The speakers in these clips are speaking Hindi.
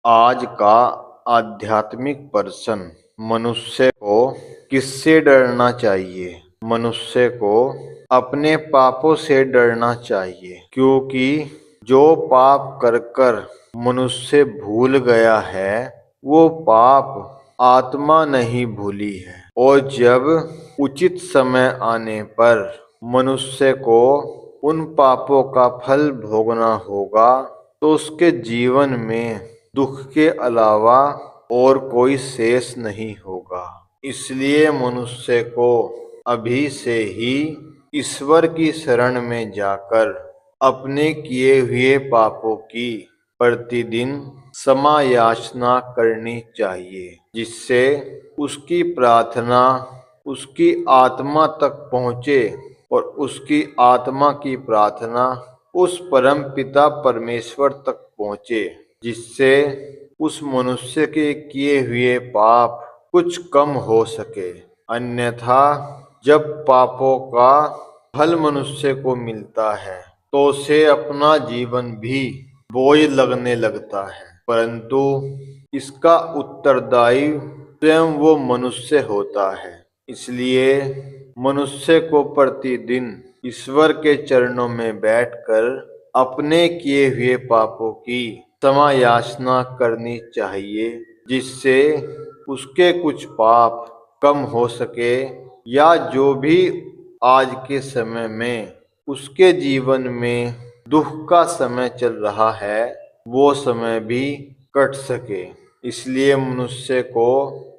आज का आध्यात्मिक पर्सन मनुष्य को किससे डरना चाहिए? मनुष्य को अपने पापों से डरना चाहिए, क्योंकि जो पाप कर कर मनुष्य भूल गया है वो पाप आत्मा नहीं भूली है। और जब उचित समय आने पर मनुष्य को उन पापों का फल भोगना होगा तो उसके जीवन में दुख के अलावा और कोई शेष नहीं होगा। इसलिए मनुष्य को अभी से ही ईश्वर की शरण में जाकर अपने किए हुए पापों की प्रतिदिन क्षमा याचना करनी चाहिए, जिससे उसकी प्रार्थना उसकी आत्मा तक पहुँचे और उसकी आत्मा की प्रार्थना उस परम पिता परमेश्वर तक पहुँचे, जिससे उस मनुष्य के किए हुए पाप कुछ कम हो सके। अन्यथा जब पापों का फल मनुष्य को मिलता है तो उसे अपना जीवन भी बोझ लगने लगता है, परंतु इसका उत्तरदायी स्वयं वो मनुष्य होता है। इसलिए मनुष्य को प्रतिदिन ईश्वर के चरणों में बैठकर अपने किए हुए पापों की क्षमा याचना करनी चाहिए, जिससे उसके कुछ पाप कम हो सके, या जो भी आज के समय में उसके जीवन में दुख का समय चल रहा है वो समय भी कट सके। इसलिए मनुष्य को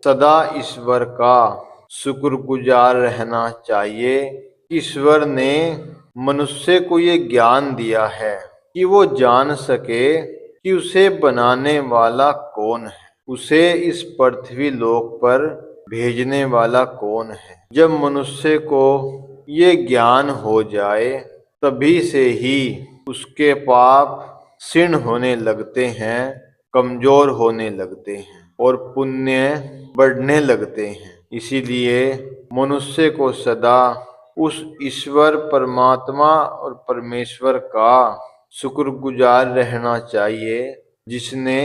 सदा ईश्वर का शुक्रगुजार रहना चाहिए। ईश्वर ने मनुष्य को ये ज्ञान दिया है कि वो जान सके कि उसे बनाने वाला कौन है, उसे इस पृथ्वी लोक पर भेजने वाला कौन है। जब मनुष्य को ये ज्ञान हो जाए तभी से ही उसके पाप क्षीण होने लगते हैं, कमजोर होने लगते हैं और पुण्य बढ़ने लगते हैं। इसीलिए मनुष्य को सदा उस ईश्वर परमात्मा और परमेश्वर का शुक्रगुजार रहना चाहिए, जिसने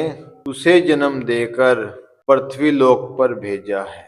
उसे जन्म देकर पृथ्वी लोक पर भेजा है।